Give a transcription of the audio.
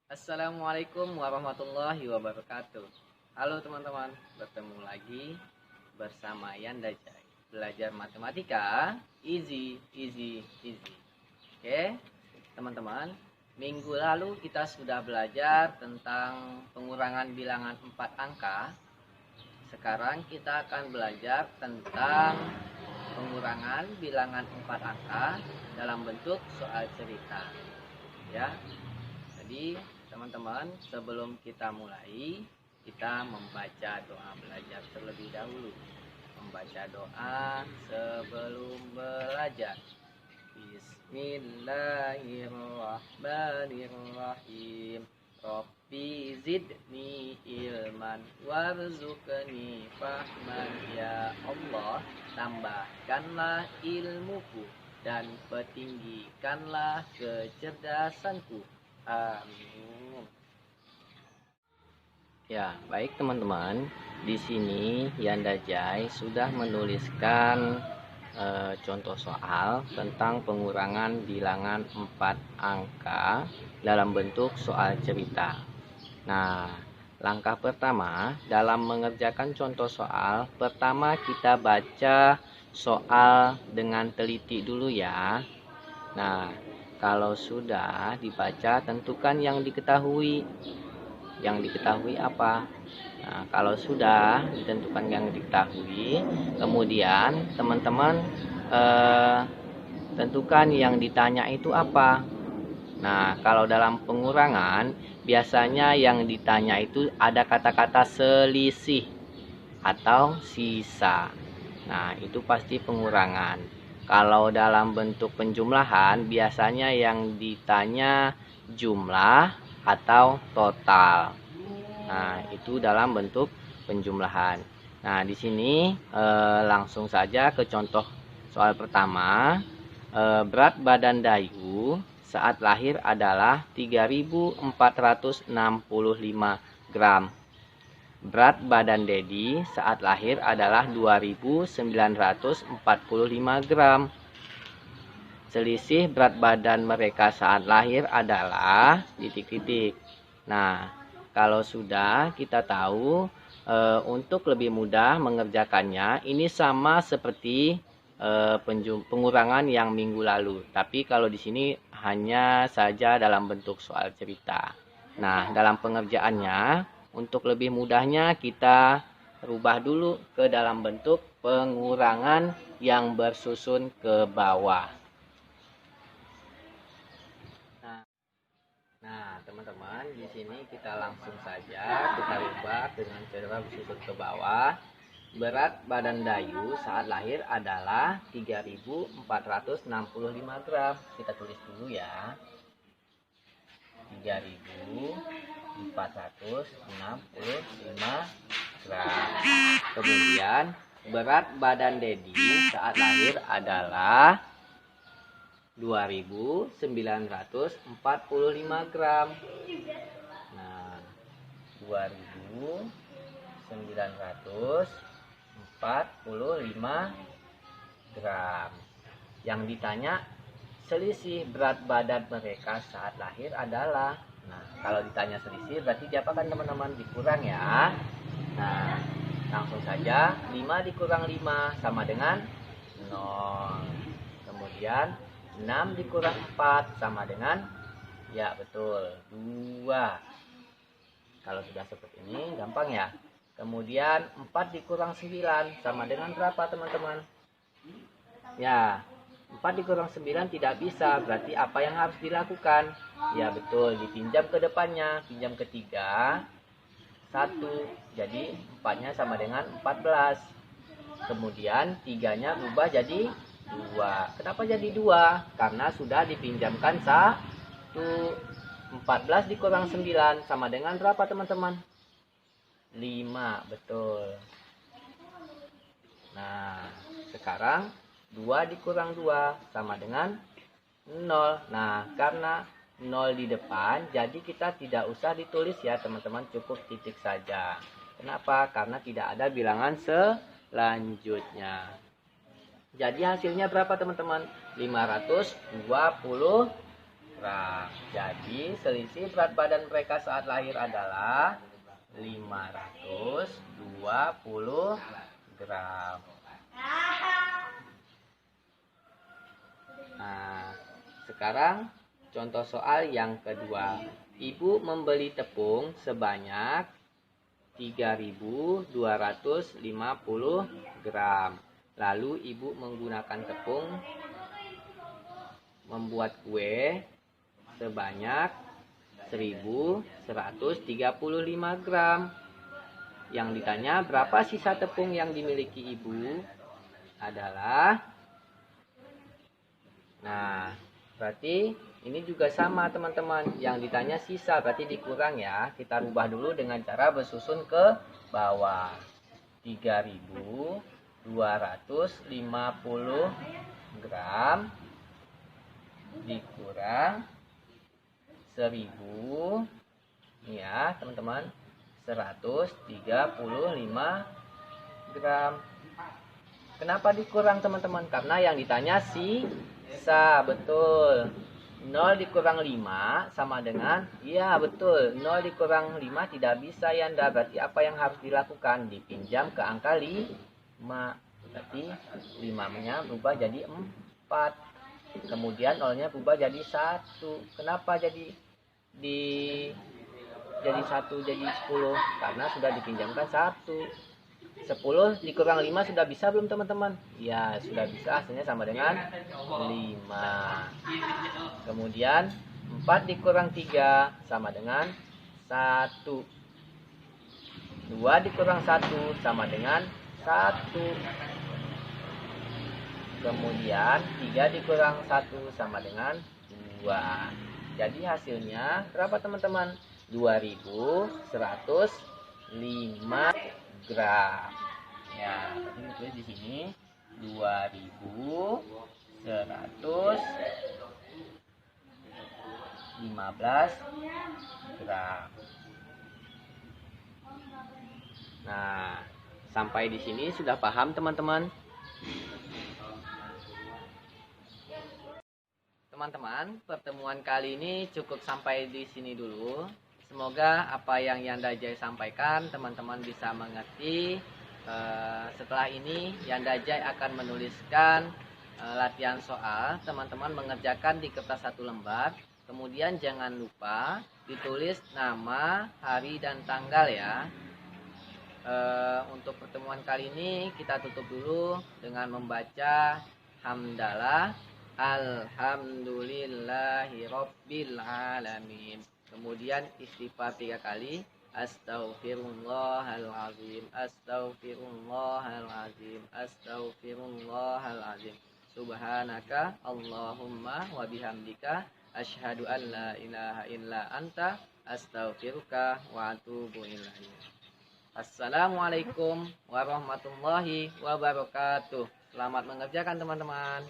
Assalamualaikum warahmatullahi wabarakatuh. Halo teman-teman, bertemu lagi bersama Yanda Jai. Belajar matematika, easy, easy, easy. Oke, teman-teman, minggu lalu kita sudah belajar tentang pengurangan bilangan 4 angka. Sekarang kita akan belajar tentang pengurangan bilangan 4 angka dalam bentuk soal cerita. Ya, jadi teman-teman, sebelum kita mulai, kita membaca doa belajar terlebih dahulu. Membaca doa sebelum belajar. Bismillahirrahmanirrahim. Rabbi zidni ilman warzuqni fahman. Ya Allah, tambahkanlah ilmuku dan petinggikanlah kecerdasanku. Amin. Ya, baik teman-teman. Di sini Yanda Jai sudah menuliskan contoh soal tentang pengurangan bilangan 4 angka dalam bentuk soal cerita. Nah, langkah pertama dalam mengerjakan contoh soal, pertama kita baca soal dengan teliti dulu ya. Nah, kalau sudah dibaca, tentukan yang diketahui. Yang diketahui apa? Nah, kalau sudah ditentukan yang diketahui, kemudian teman-teman tentukan yang ditanya itu apa. Nah, kalau dalam pengurangan, biasanya yang ditanya itu ada kata-kata selisih atau sisa. Nah, itu pasti pengurangan. Kalau dalam bentuk penjumlahan, biasanya yang ditanya jumlah atau total. Nah, itu dalam bentuk penjumlahan. Nah, di sini langsung saja ke contoh soal pertama. Berat badan Dayu saat lahir adalah 3.465 gram. Berat badan Dedi saat lahir adalah 2.945 gram. Selisih berat badan mereka saat lahir adalah titik-titik. Nah, kalau sudah kita tahu, untuk lebih mudah mengerjakannya, ini sama seperti pengurangan yang minggu lalu. Tapi kalau di sini hanya saja dalam bentuk soal cerita. Nah, dalam pengerjaannya, untuk lebih mudahnya kita rubah dulu ke dalam bentuk pengurangan yang bersusun ke bawah. Nah, teman-teman, di sini kita langsung saja kita rubah dengan cara bersusun ke bawah. Berat badan Dayu saat lahir adalah 3.465 gram. Kita tulis dulu ya. 3.465 gram. Kemudian berat badan Dedi saat lahir adalah 2.945 gram. Nah, 2.945 gram. Yang ditanya selisih berat badan mereka saat lahir adalah. Nah, kalau ditanya selisih berarti diapakan teman-teman? Dikurang ya. Nah, langsung saja 5 dikurang 5 sama dengan 0. Kemudian 6 dikurang 4 sama dengan, ya betul, 2. Kalau sudah seperti ini gampang ya. Kemudian 4 dikurang 9 sama dengan berapa teman-teman? Ya, 4 dikurang 9 tidak bisa. Berarti apa yang harus dilakukan? Ya betul, dipinjam ke depannya. Pinjam ketiga 1. Jadi 4-nya sama dengan 14. Kemudian 3-nya berubah jadi 2. Kenapa jadi 2? Karena sudah dipinjamkan 1. 14 dikurang 9 sama dengan berapa teman-teman? 5. Betul. Nah, sekarang 2 dikurang 2 sama dengan 0. Nah, karena 0 di depan, jadi kita tidak usah ditulis ya teman-teman, cukup titik saja. Kenapa? Karena tidak ada bilangan selanjutnya. Jadi hasilnya berapa teman-teman? 525 gram. Jadi selisih berat badan mereka saat lahir adalah 520 gram. Nah, sekarang contoh soal yang kedua. Ibu membeli tepung sebanyak 3.250 gram. Lalu ibu menggunakan tepung membuat kue sebanyak 1.135 gram. Yang ditanya berapa sisa tepung yang dimiliki ibu adalah, nah berarti ini juga sama teman-teman. Yang ditanya sisa berarti dikurang ya. Kita rubah dulu dengan cara bersusun ke bawah. 3.250 gram dikurang 1.000 ya teman-teman, 135 gram. Kenapa dikurang teman-teman? Karena yang ditanya sisa, betul. 0 dikurang 5 sama dengan, iya betul, 0 dikurang 5 tidak bisa ya Anda. Berarti apa yang harus dilakukan? Dipinjam ke angka 5. Berarti 5-nya berubah jadi 4. Kemudian 0-nya berubah jadi 1. Kenapa jadi 1 jadi 10? Karena sudah dipinjamkan 1. 10 dikurang 5 sudah bisa belum teman-teman? Ya sudah bisa, hasilnya sama dengan 5. Kemudian 4 dikurang 3 sama dengan 1. 2 dikurang 1 sama dengan 1. Kemudian 3 dikurang 1 sama dengan 2. Jadi hasilnya berapa teman-teman? 2.105 gram. Ya, tadi ditulis di sini 2.115 gram. Nah, sampai di sini sudah paham teman-teman? Teman-teman, pertemuan kali ini cukup sampai di sini dulu. Semoga apa yang Yanda Jai sampaikan teman-teman bisa mengerti. Setelah ini Yanda Jai akan menuliskan latihan soal. Teman-teman mengerjakan di kertas 1 lembar. Kemudian jangan lupa ditulis nama, hari, dan tanggal ya. Untuk pertemuan kali ini kita tutup dulu dengan membaca hamdalah alhamdulillahirabbil alamin. Kemudian istighfar 3 kali. Astaghfirullahalazim, astaghfirullahalazim, astaghfirullahalazim. Subhanaka Allahumma wa bihamdika asyhadu an la ilaha illa anta astaghfiruka wa atubu ilaik. Assalamualaikum warahmatullahi wabarakatuh. Selamat mengerjakan teman-teman.